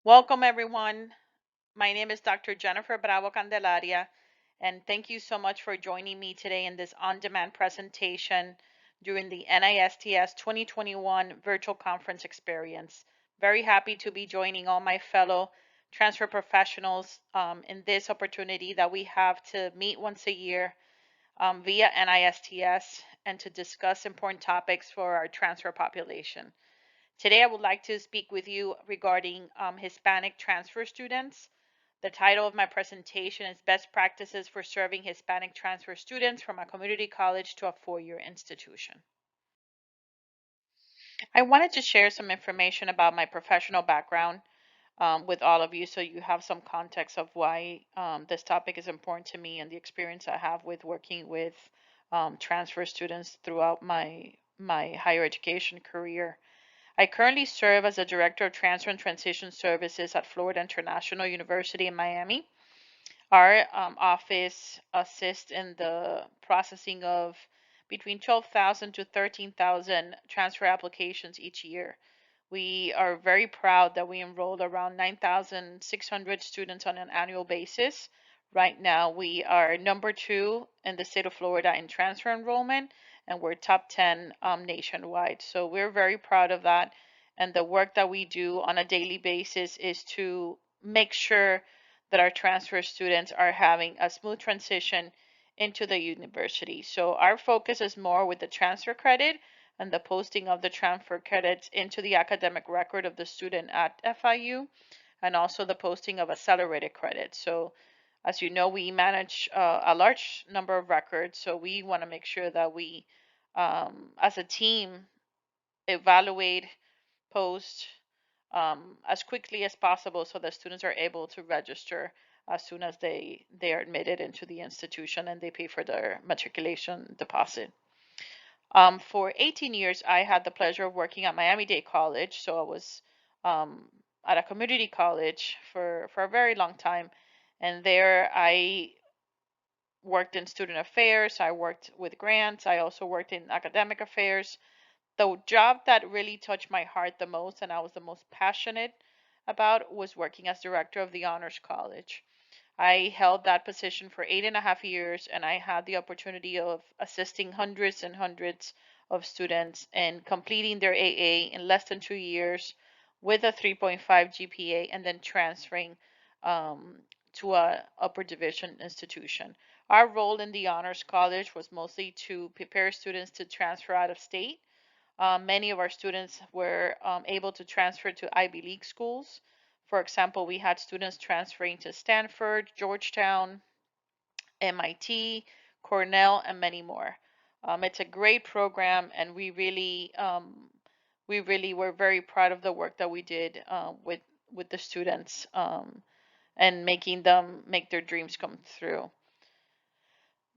Welcome, everyone. My name is Dr. Jennifer Bravo Candelaria, and thank you so much for joining me today in this on-demand presentation during the NISTS 2021 virtual conference experience. Very happy to be joining all my fellow transfer professionals in this opportunity that we have to meet once a year via NISTS and to discuss important topics for our transfer population. Today, I would like to speak with you regarding Hispanic transfer students. The title of my presentation is Best Practices for Serving Hispanic Transfer Students from a Community College to a Four-Year Institution. I wanted to share some information about my professional background with all of you so you have some context of why this topic is important to me and the experience I have with working with transfer students throughout my higher education career. I currently serve as a Director of Transfer and Transition Services at Florida International University in Miami. Our office assists in the processing of between 12,000 to 13,000 transfer applications each year. We are very proud that we enrolled around 9,600 students on an annual basis. Right now, we are number 2 in the state of Florida in transfer enrollment, and we're top 10 nationwide. So we're very proud of that. And the work that we do on a daily basis is to make sure that our transfer students are having a smooth transition into the university. So our focus is more with the transfer credit and the posting of the transfer credits into the academic record of the student at FIU, and also the posting of accelerated credit. So as you know, we manage a large number of records, so we want to make sure that we, as a team, evaluate, post as quickly as possible so that students are able to register as soon as they are admitted into the institution and they pay for their matriculation deposit. For 18 years, I had the pleasure of working at Miami-Dade College. So I was at a community college for a very long time. And there I worked in student affairs. I worked with grants. I also worked in academic affairs. The job that really touched my heart the most and I was the most passionate about was working as director of the Honors College. I held that position for 8.5 years, and I had the opportunity of assisting hundreds and hundreds of students in completing their AA in less than 2 years with a 3.5 GPA and then transferring to a upper division institution. Our role in the Honors College was mostly to prepare students to transfer out of state. Many of our students were able to transfer to Ivy League schools. For example, we had students transferring to Stanford, Georgetown, MIT, Cornell, and many more. It's a great program, and we really were very proud of the work that we did with the students and making them make their dreams come through.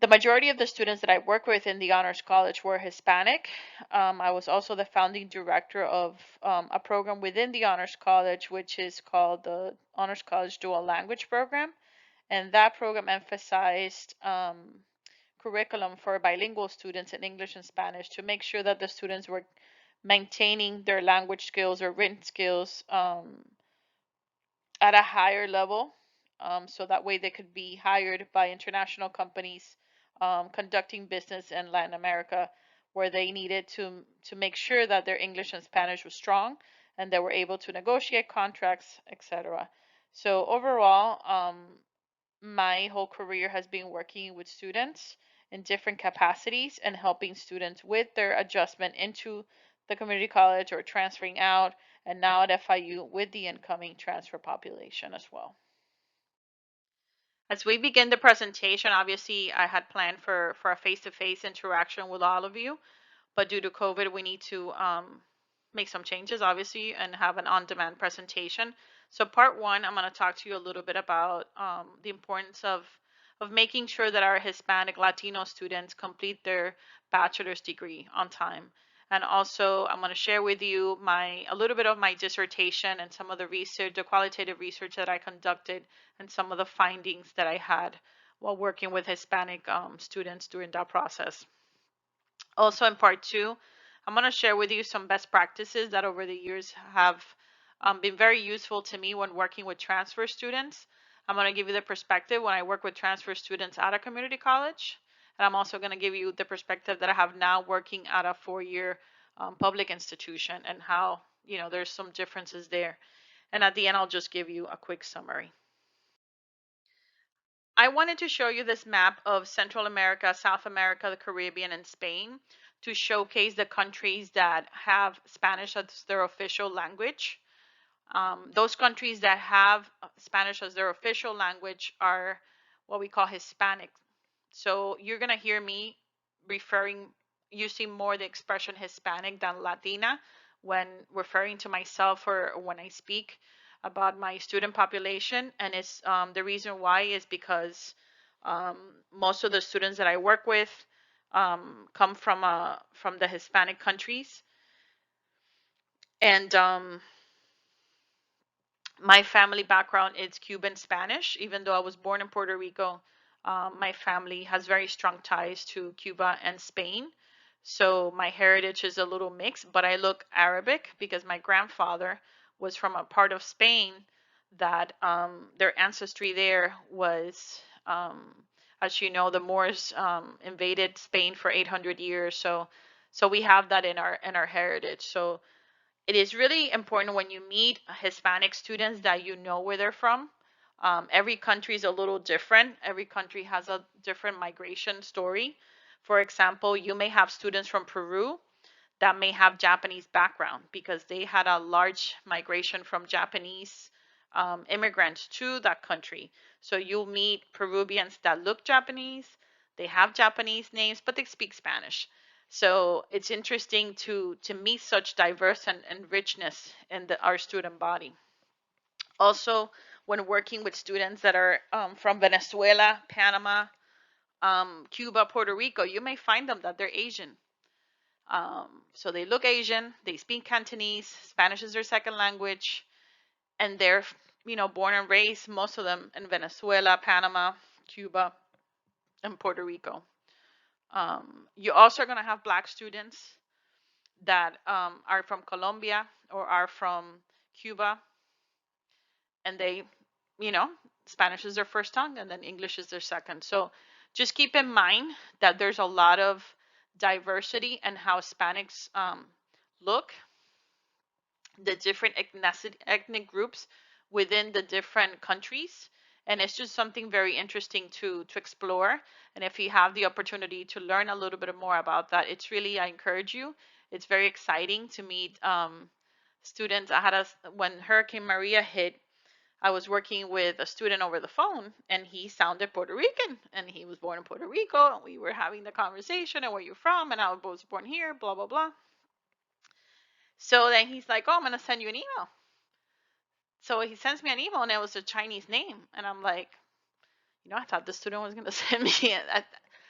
The majority of the students that I work with in the Honors College were Hispanic. I was also the founding director of a program within the Honors College, which is called the Honors College Dual Language Program. And that program emphasized curriculum for bilingual students in English and Spanish to make sure that the students were maintaining their language skills or written skills at a higher level, so that way they could be hired by international companies conducting business in Latin America, where they needed to make sure that their English and Spanish was strong and they were able to negotiate contracts, etc. So overall, my whole career has been working with students in different capacities and helping students with their adjustment into the community college or transferring out, and now at FIU with the incoming transfer population as well. As we begin the presentation, obviously I had planned for a face-to-face interaction with all of you, but due to COVID, we need to make some changes, obviously, and have an on-demand presentation. So part one, I'm going to talk to you a little bit about the importance of making sure that our Hispanic Latino students complete their bachelor's degree on time. And also, I'm going to share with you a little bit of my dissertation and some of the research, the qualitative research that I conducted, and some of the findings that I had while working with Hispanic students during that process. Also in part two, I'm going to share with you some best practices that over the years have been very useful to me when working with transfer students. I'm going to give you the perspective when I work with transfer students at a community college. And I'm also going to give you the perspective that I have now working at a four-year public institution and how, there's some differences there. And at the end, I'll just give you a quick summary. I wanted to show you this map of Central America, South America, the Caribbean, and Spain to showcase the countries that have Spanish as their official language. Those countries that have Spanish as their official language are what we call Hispanic. So you're going to hear me referring, using more the expression Hispanic than Latina when referring to myself or when I speak about my student population. And it's the reason why is because um, most of the students that I work with come from the Hispanic countries. And my family background is Cuban Spanish. Even though I was born in Puerto Rico, my family has very strong ties to Cuba and Spain. So my heritage is a little mixed, but I look Arabic because my grandfather was from a part of Spain that their ancestry there was, as you know, the Moors invaded Spain for 800 years. So we have that in our heritage. So it is really important when you meet Hispanic students that you know where they're from. Every country is a little different. Every country has a different migration story. For example, you may have students from Peru that may have Japanese background because they had a large migration from Japanese immigrants to that country. So you'll meet Peruvians that look Japanese, they have Japanese names, but they speak Spanish. So it's interesting to meet such diverse and richness in our student body. Also, when working with students that are from Venezuela, Panama, Cuba, Puerto Rico, you may find them that they're Asian. So they look Asian, they speak Cantonese, Spanish is their second language, and they're, born and raised, most of them in Venezuela, Panama, Cuba, and Puerto Rico. You also are going to have Black students that are from Colombia or are from Cuba, and they, you know, Spanish is their first tongue and then English is their second. So just keep in mind that there's a lot of diversity in how Hispanics look, the different ethnic groups within the different countries. And it's just something very interesting to explore. And if you have the opportunity to learn a little bit more about that, it's really, I encourage you. It's very exciting to meet students. When Hurricane Maria hit, I was working with a student over the phone and he sounded Puerto Rican and he was born in Puerto Rico. And we were having the conversation and where you're from, and I was born here, blah, blah, blah. So then he's like, "Oh, I'm going to send you an email." So he sends me an email and it was a Chinese name. And I'm like, I thought the student was going to send me it.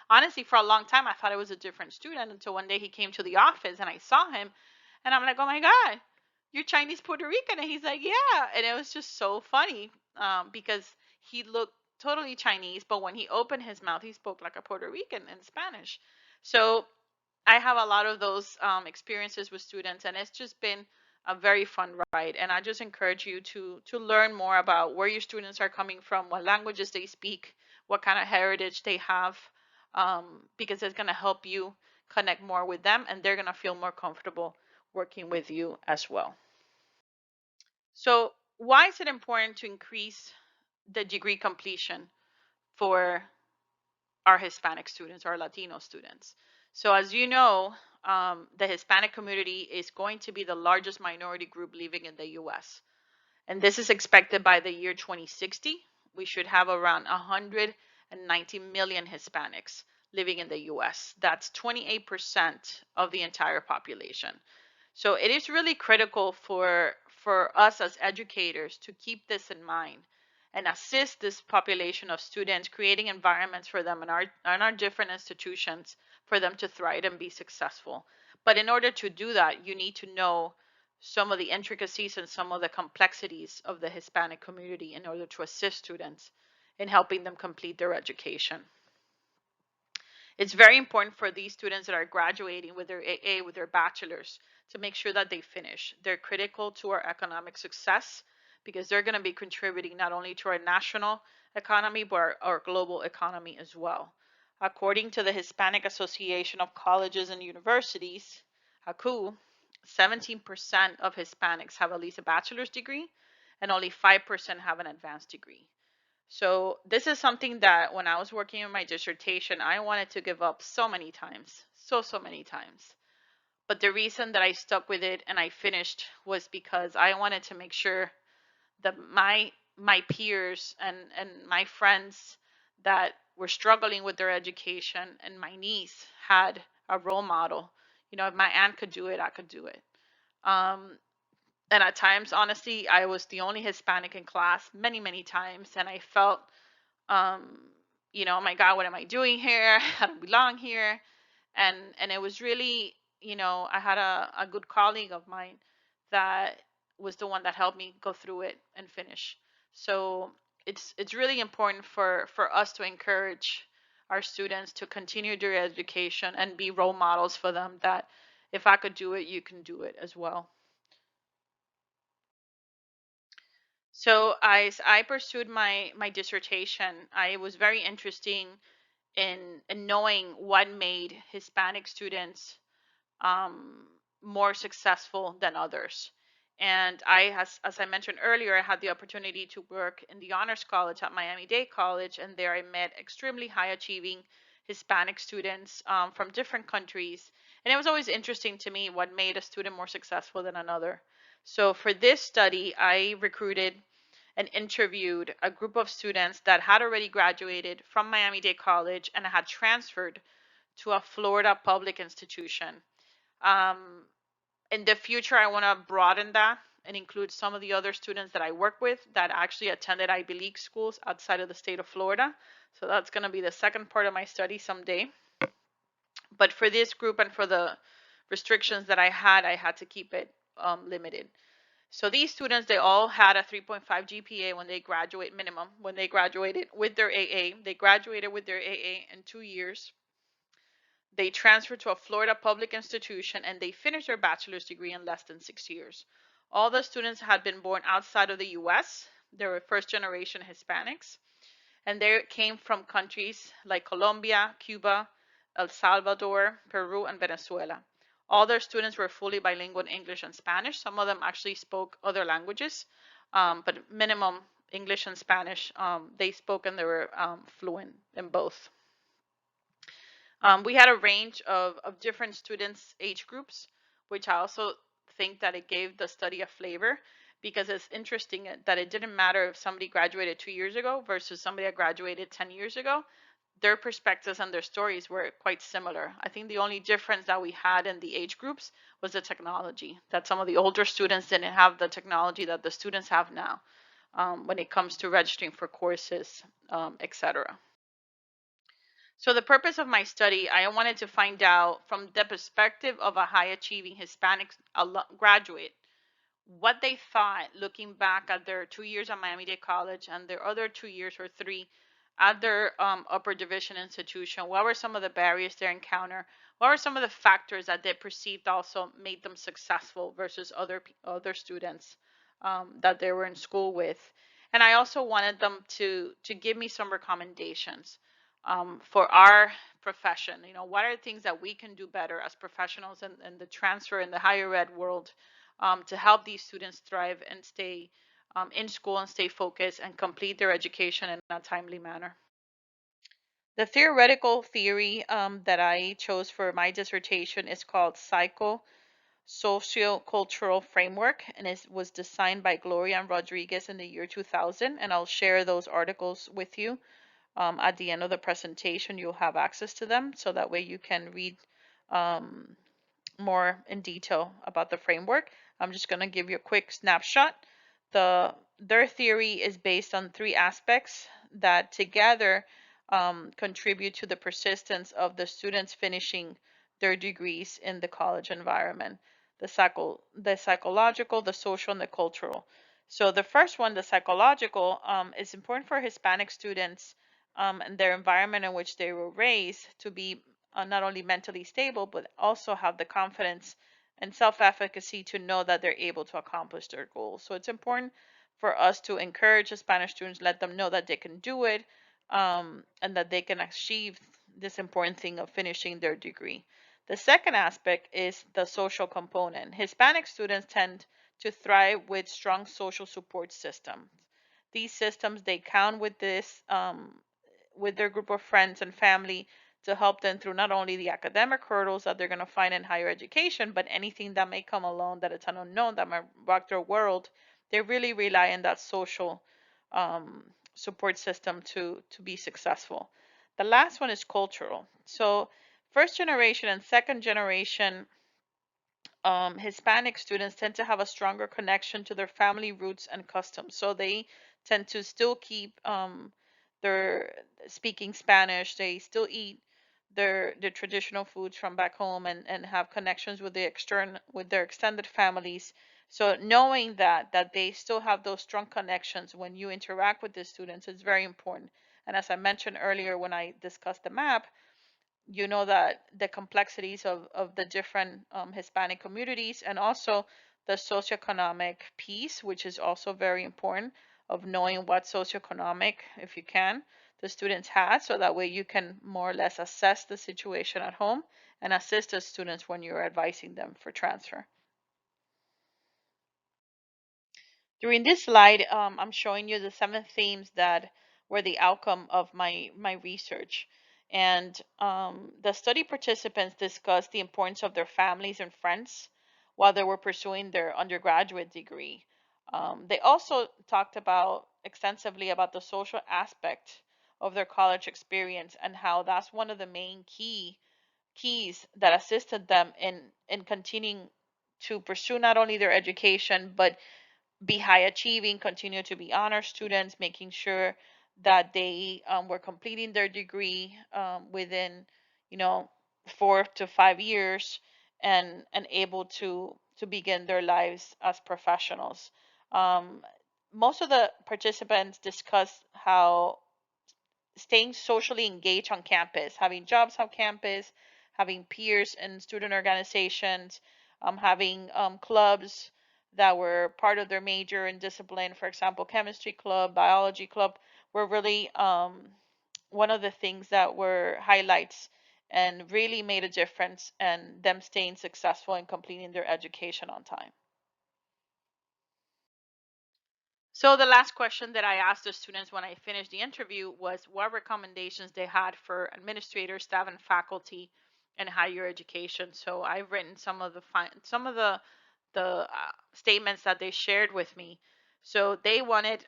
Honestly, for a long time, I thought it was a different student until one day he came to the office and I saw him and I'm like, "Oh my God, you're Chinese Puerto Rican." And he's like, "Yeah." And it was just so funny because he looked totally Chinese, but when he opened his mouth, he spoke like a Puerto Rican in Spanish. So I have a lot of those experiences with students, and it's just been a very fun ride. And I just encourage you to learn more about where your students are coming from, what languages they speak, what kind of heritage they have, because it's going to help you connect more with them, and they're going to feel more comfortable working with you as well. So, why is it important to increase the degree completion for our Hispanic students, our Latino students? So as you know, the Hispanic community is going to be the largest minority group living in the US. And this is expected by the year 2060. We should have around 190 million Hispanics living in the US. That's 28% of the entire population. So it is really critical for us as educators to keep this in mind and assist this population of students, creating environments for them in our different institutions for them to thrive and be successful. But in order to do that, you need to know some of the intricacies and some of the complexities of the Hispanic community in order to assist students in helping them complete their education. It's very important for these students that are graduating with their AA, with their bachelor's, to make sure that they finish. They're critical to our economic success because they're going to be contributing not only to our national economy, but our global economy as well. According to the Hispanic Association of Colleges and Universities, HACU, 17% of Hispanics have at least a bachelor's degree, and only 5% have an advanced degree. So this is something that when I was working on my dissertation, I wanted to give up so many times, so many times. But the reason that I stuck with it and I finished was because I wanted to make sure that my peers and my friends that were struggling with their education and my niece had a role model. You know, if my aunt could do it, I could do it. Um, and at times, honestly, I was the only Hispanic in class many times, and I felt, um, oh my God, what am I doing here? I don't belong here. And it was really, I had a good colleague of mine that was the one that helped me go through it and finish. So it's really important for us to encourage our students to continue their education and be role models for them, that if I could do it, you can do it as well. So as I pursued my dissertation, I was very interesting in knowing what made Hispanic students um, more successful than others. And as I mentioned earlier, I had the opportunity to work in the Honors College at Miami-Dade College, and there I met extremely high achieving Hispanic students from different countries. And it was always interesting to me what made a student more successful than another. So for this study, I recruited and interviewed a group of students that had already graduated from Miami-Dade College and had transferred to a Florida public institution. Um, in the future, I want to broaden that and include some of the other students that I work with that actually attended Ivy League schools outside of the state of Florida. So that's going to be the second part of my study someday. But for this group and for the restrictions that I had to keep it limited. So these students, they all had a 3.5 GPA when they graduate minimum, when they graduated with their AA. They graduated with their AA in 2 years. They transferred to a Florida public institution and they finished their bachelor's degree in less than 6 years. All the students had been born outside of the US. They were first generation Hispanics, and they came from countries like Colombia, Cuba, El Salvador, Peru, and Venezuela. All their students were fully bilingual in English and Spanish. Some of them actually spoke other languages, but minimum English and Spanish they spoke, and they were fluent in both. We had a range of different students' age groups, which I also think that it gave the study a flavor, because it's interesting that it didn't matter if somebody graduated 2 years ago versus somebody that graduated 10 years ago. Their perspectives and their stories were quite similar. I think the only difference that we had in the age groups was the technology, that some of the older students didn't have the technology that the students have now when it comes to registering for courses, etc. So the purpose of my study, I wanted to find out from the perspective of a high achieving Hispanic graduate, what they thought looking back at their 2 years at Miami-Dade College and their other 2 years or three at their upper division institution. What were some of the barriers they encountered? What were some of the factors that they perceived also made them successful versus other students that they were in school with? And I also wanted them to give me some recommendations for our profession. You know, what are things that we can do better as professionals in the transfer in the higher ed world to help these students thrive and stay in school and stay focused and complete their education in a timely manner. The theoretical theory that I chose for my dissertation is called Socio-Cultural Framework, and it was designed by Gloria and Rodriguez in the year 2000, and I'll share those articles with you. At the end of the presentation, you'll have access to them, so that way you can read um, more in detail about the framework. I'm just going to give you a quick snapshot. Their theory is based on three aspects that together contribute to the persistence of the students finishing their degrees in the college environment: the psychological, the social, and the cultural. So the first one, the psychological, is important for Hispanic students and their environment in which they were raised to be not only mentally stable, but also have the confidence and self-efficacy to know that they're able to accomplish their goals. So it's important for us to encourage the Spanish students, let them know that they can do it, and that they can achieve this important thing of finishing their degree. The second aspect is the social component. Hispanic students tend to thrive with strong social support systems. These systems, they count with this, with their group of friends and family to help them through not only the academic hurdles that they're going to find in higher education, but anything that may come along that it's an unknown that might rock their world. They really rely on that social um, support system to be successful. The last one is cultural. So first generation and second generation Hispanic students tend to have a stronger connection to their family roots and customs. So they tend to still keep their speaking Spanish. They still eat their traditional foods from back home and have connections with the external with their extended families. So knowing that they still have those strong connections when you interact with the students is very important. And as I mentioned earlier when I discussed the map, you know that the complexities of the different Hispanic communities and also the socioeconomic piece, which is also very important of knowing what socioeconomic, if you can, the students had, so that way you can more or less assess the situation at home and assist the students when you're advising them for transfer. During this slide, I'm showing you the 7 themes that were the outcome of my research. And the study participants discussed the importance of their families and friends while they were pursuing their undergraduate degree. They also talked about extensively about the social aspect of their college experience and how that's one of the main keys that assisted them in continuing to pursue not only their education but be high achieving, continue to be honor students, making sure that they were completing their degree within, you know, 4 to 5 years and able to begin their lives as professionals. Um, Most of the participants discussed how staying socially engaged on campus, having jobs on campus, having peers and student organizations, having clubs that were part of their major and discipline, for example, chemistry club, biology club, were really one of the things that were highlights and really made a difference and them staying successful in completing their education on time. So the last question that I asked the students when I finished the interview was what recommendations they had for administrators, staff, and faculty in higher education. So I've written some of the statements that they shared with me. So they wanted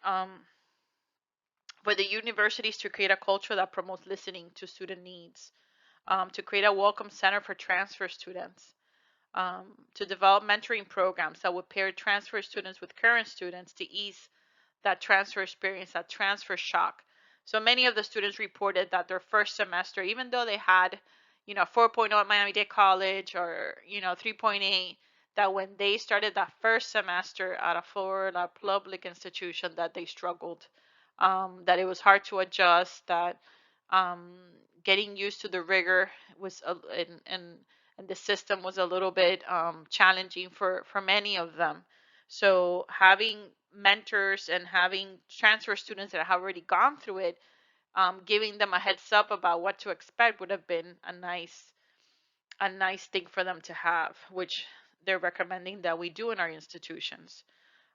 for the universities to create a culture that promotes listening to student needs, to create a welcome center for transfer students, to develop mentoring programs that would pair transfer students with current students to ease that transfer experience, that transfer shock. So many of the students reported that their first semester, even though they had, 4.0 at Miami-Dade College or, 3.8, that when they started that first semester at a Florida public institution, that they struggled, that it was hard to adjust, that um, getting used to the rigor was, and the system was a little bit challenging for many of them. So having mentors and having transfer students that have already gone through it, giving them a heads up about what to expect would have been a nice thing for them to have, which they're recommending that we do in our institutions.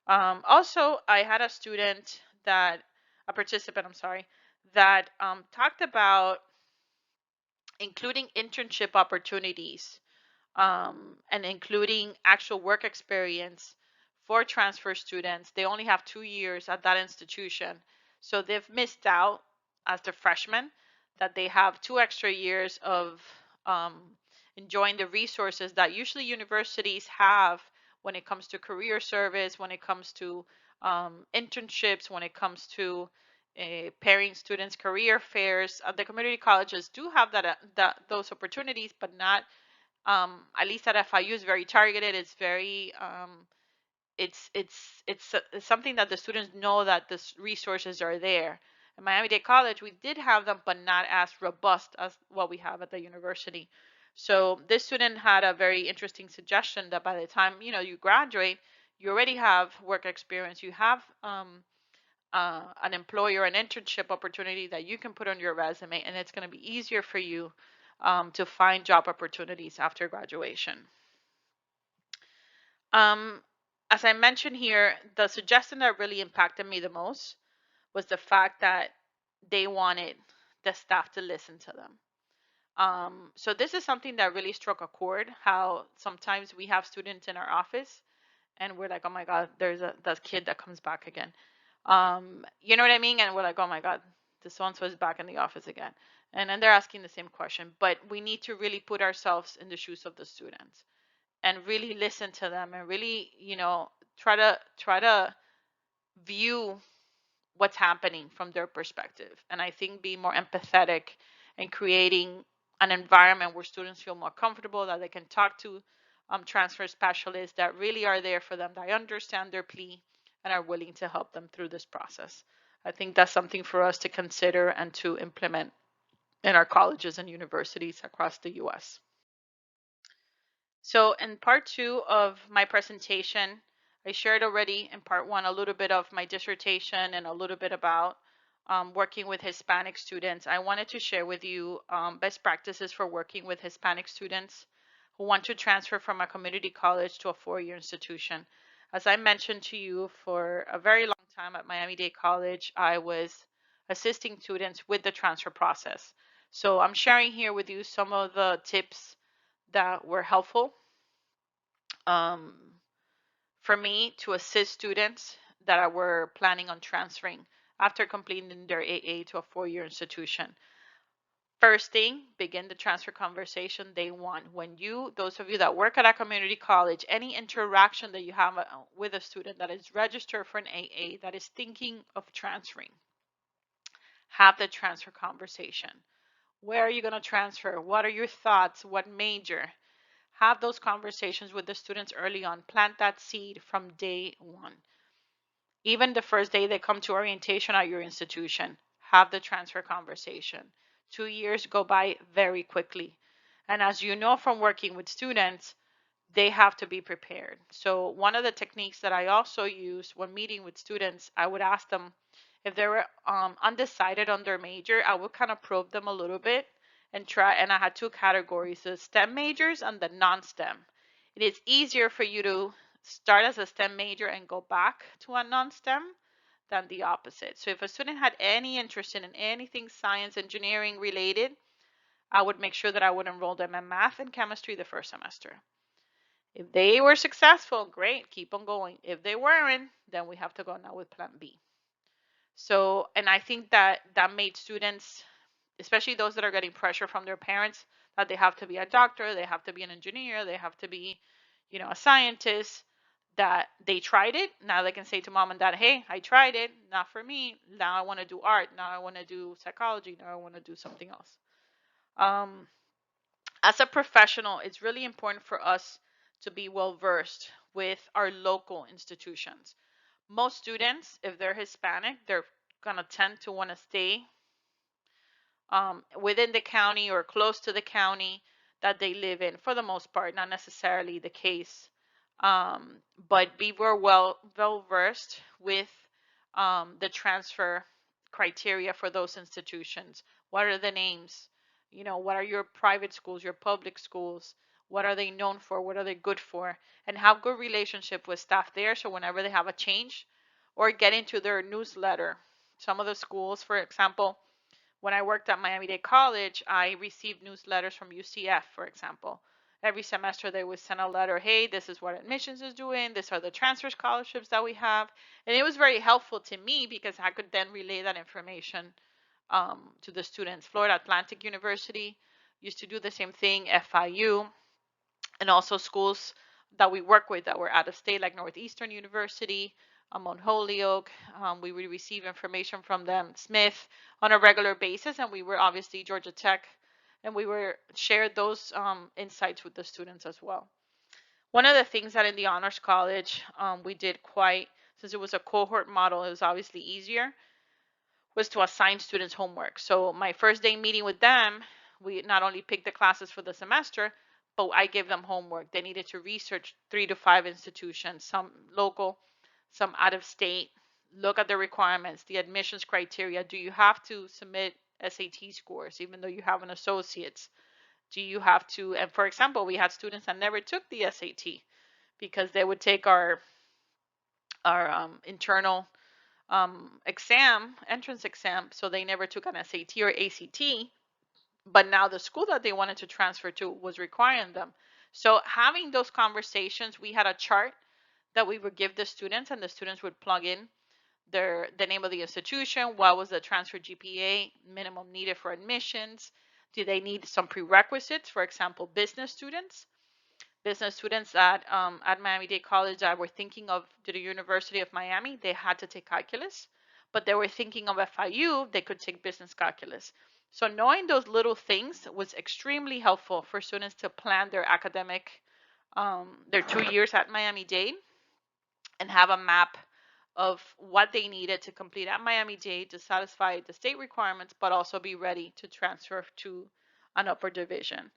Also, I had a participant, I'm sorry, that talked about including internship opportunities and including actual work experience for transfer students. They only have 2 years at that institution. So they've missed out as the freshmen that they have 2 extra years of um, enjoying the resources that usually universities have when it comes to career service, when it comes to internships, when it comes to pairing students career fairs. The community colleges do have those opportunities, but not at least at FIU is very targeted. It's very it's something that the students know that the resources are there. At Miami-Dade College, we did have them, but not as robust as what we have at the university. So this student had a very interesting suggestion that by the time you graduate, you already have work experience, you have an employer, an internship opportunity that you can put on your resume, and it's going to be easier for you to find job opportunities after graduation. As I mentioned here, the suggestion that really impacted me the most was the fact that they wanted the staff to listen to them. So this is something that really struck a chord, how sometimes we have students in our office and we're like, oh my God, there's that kid that comes back again. You know what I mean? And we're like, oh my God, this so-and-so is back in the office again. And then they're asking the same question. But we need to really put ourselves in the shoes of the students and really listen to them and really, try to view what's happening from their perspective. And I think be more empathetic and creating an environment where students feel more comfortable, that they can talk to transfer specialists that really are there for them, that understand their plea and are willing to help them through this process. I think that's something for us to consider and to implement in our colleges and universities across the US. So in part two of my presentation, I shared already in part one a little bit of my dissertation and a little bit about working with Hispanic students. I wanted to share with you best practices for working with Hispanic students who want to transfer from a community college to a four-year institution. As I mentioned to you, for a very long time at Miami-Dade College, I was assisting students with the transfer process. So I'm sharing here with you some of the tips that were helpful um, for me to assist students that were planning on transferring after completing their AA to a four-year institution. First thing, begin the transfer conversation day one. When those of you that work at a community college, any interaction that you have with a student that is registered for an AA that is thinking of transferring, have the transfer conversation. Where are you going to transfer? What are your thoughts? What major? Have those conversations with the students early on. Plant that seed from day one. Even the first day they come to orientation at your institution, have the transfer conversation. 2 years go by very quickly. And as you know from working with students, they have to be prepared. So one of the techniques that I also use when meeting with students, I would ask them if they were undecided on their major, I would kind of probe them a little bit and try. And I had two categories: the STEM majors and the non-STEM. It is easier for you to start as a STEM major and go back to a non-STEM than the opposite. So if a student had any interest in anything science, engineering related, I would make sure that I would enroll them in math and chemistry the first semester. If they were successful, great, keep on going. If they weren't, then we have to go now with plan B. So, and I think that that made students, especially those that are getting pressure from their parents, that they have to be a doctor, they have to be an engineer, they have to be, a scientist, that they tried it. Now they can say to mom and dad, hey, I tried it, not for me. Now I want to do art. Now I want to do psychology. Now I want to do something else. Um, as a professional, it's really important for us to be well versed with our local institutions. Most students, if they're Hispanic, they're going to tend to want to stay within the county or close to the county that they live in, for the most part, not necessarily the case. But be well versed with the transfer criteria for those institutions. What are the names? What are your private schools, your public schools? What are they known for? What are they good for? And have good relationship with staff there, so whenever they have a change, or get into their newsletter. Some of the schools, for example, when I worked at Miami-Dade College, I received newsletters from UCF, for example. Every semester they would send a letter, hey, this is what admissions is doing, these are the transfer scholarships that we have. And it was very helpful to me because I could then relay that information to the students. Florida Atlantic University used to do the same thing, FIU, and also schools that we work with that were out of state, like Northeastern University, Mount Holyoke. We would receive information from them, Smith, on a regular basis, and we were obviously Georgia Tech, and we were shared those insights with the students as well. One of the things that in the Honors College we did quite, since it was a cohort model, it was obviously easier, was to assign students homework. So my first day meeting with them, We not only picked the classes for the semester, but I gave them homework. They needed to research 3 to 5 institutions, some local, some out of state, look at the requirements, the admissions criteria. Do you have to submit SAT scores even though you have an associate's? Do you have to, and for example, we had students that never took the SAT because they would take our internal entrance exam, so they never took an SAT or ACT, but now the school that they wanted to transfer to was requiring them. So having those conversations, we had a chart that we would give the students, and the students would plug in the name of the institution, what was the transfer GPA, minimum needed for admissions, do they need some prerequisites, for example, business students at Miami-Dade College that were thinking of to the University of Miami, they had to take calculus, but they were thinking of FIU, they could take business calculus. So knowing those little things was extremely helpful for students to plan their academic, their 2 years at Miami-Dade, and have a map of what they needed to complete at Miami-Dade to satisfy the state requirements, but also be ready to transfer to an upper division.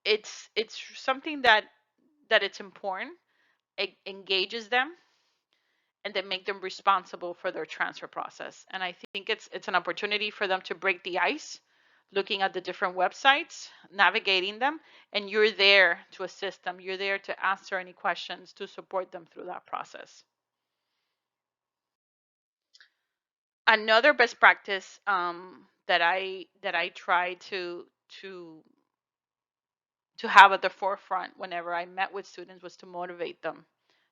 It's something that it's important. It engages them and then make them responsible for their transfer process. And I think it's an opportunity for them to break the ice, looking at the different websites, navigating them, and you're there to assist them. You're there to answer any questions, to support them through that process. Another best practice that I try to to have at the forefront whenever I met with students was to motivate them,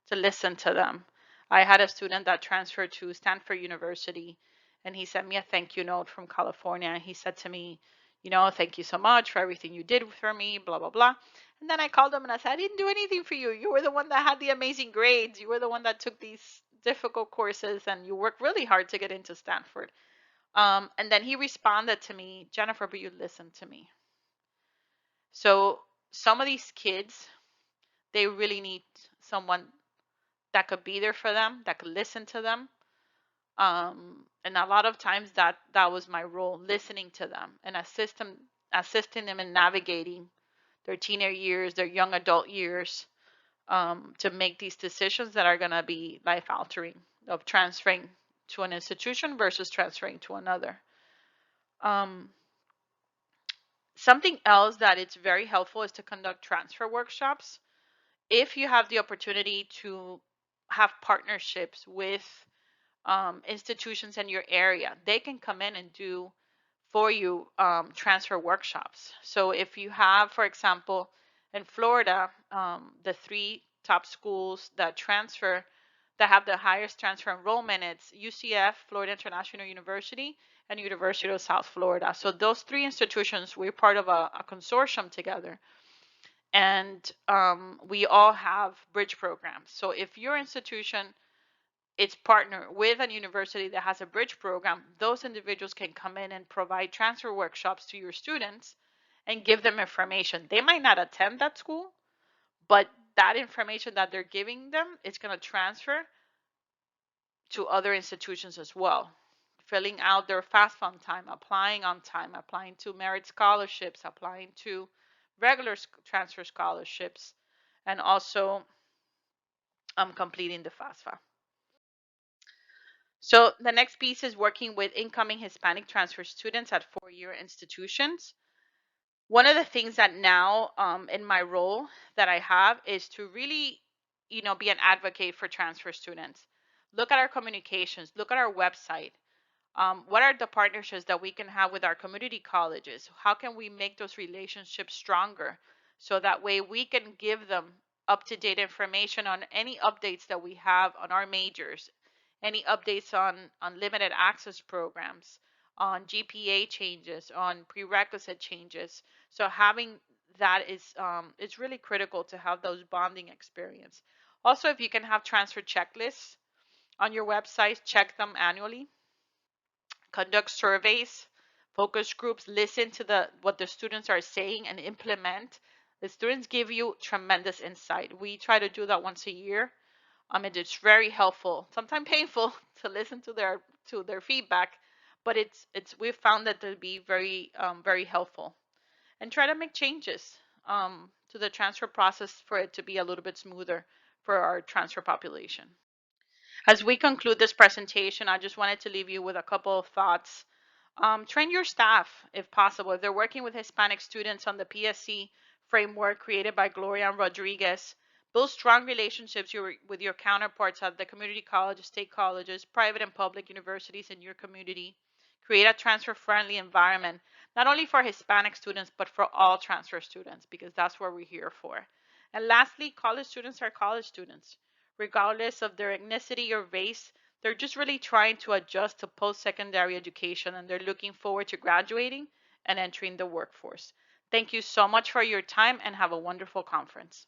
to listen to them. I had a student that transferred to Stanford University, and he sent me a thank you note from California. He said to me, thank you so much for everything you did for me, blah, blah, blah. And then I called him and I said, I didn't do anything for you. You were the one that had the amazing grades. You were the one that took these difficult courses, and you worked really hard to get into Stanford. And then he responded to me, Jennifer, but you listened to me. So some of these kids, they really need someone that could be there for them, that could listen to them. And a lot of times that was my role, listening to them and assisting them in navigating their teenage years, their young adult years, to make these decisions that are going to be life altering, of transferring to an institution versus transferring to another. Um, Something else that it's very helpful is to conduct transfer workshops. If you have the opportunity to have partnerships with institutions in your area, they can come in and do for you transfer workshops. So if you have, for example, in Florida, the 3 top schools that have the highest transfer enrollment, it's UCF, Florida International University, and University of South Florida. So those 3 institutions, we're part of a consortium together, and we all have bridge programs. So if your institution it's partnered with a university that has a bridge program, those individuals can come in and provide transfer workshops to your students and give them information. They might not attend that school, but that information that they're giving them is going to transfer to other institutions as well. Filling out their FAFSA on time, applying to merit scholarships, applying to regular transfer scholarships, and also completing the FAFSA. So the next piece is working with incoming Hispanic transfer students at 4-year institutions. One of the things that now in my role that I have is to really, be an advocate for transfer students. Look at our communications, look at our website. What are the partnerships that we can have with our community colleges? How can we make those relationships stronger so that way we can give them up-to-date information on any updates that we have on our majors, any updates on limited access programs, on GPA changes, on prerequisite changes. So having that is it's really critical to have those bonding experience. Also, if you can have transfer checklists on your website, check them annually, conduct surveys, focus groups, listen to what the students are saying and implement. The students give you tremendous insight. We try to do that once a year. It's very helpful, sometimes painful to listen to their feedback, but we've found that to be very helpful, and try to make changes to the transfer process for it to be a little bit smoother for our transfer population. As we conclude this presentation, I just wanted to leave you with a couple of thoughts. Train your staff if possible. If they're working with Hispanic students on the PSC framework created by Gloria and Rodriguez, build strong relationships with your counterparts at the community colleges, state colleges, private and public universities in your community. Create a transfer-friendly environment, not only for Hispanic students, but for all transfer students, because that's what we're here for. And lastly, college students are college students. Regardless of their ethnicity or race, they're just really trying to adjust to post-secondary education, and they're looking forward to graduating and entering the workforce. Thank you so much for your time, and have a wonderful conference.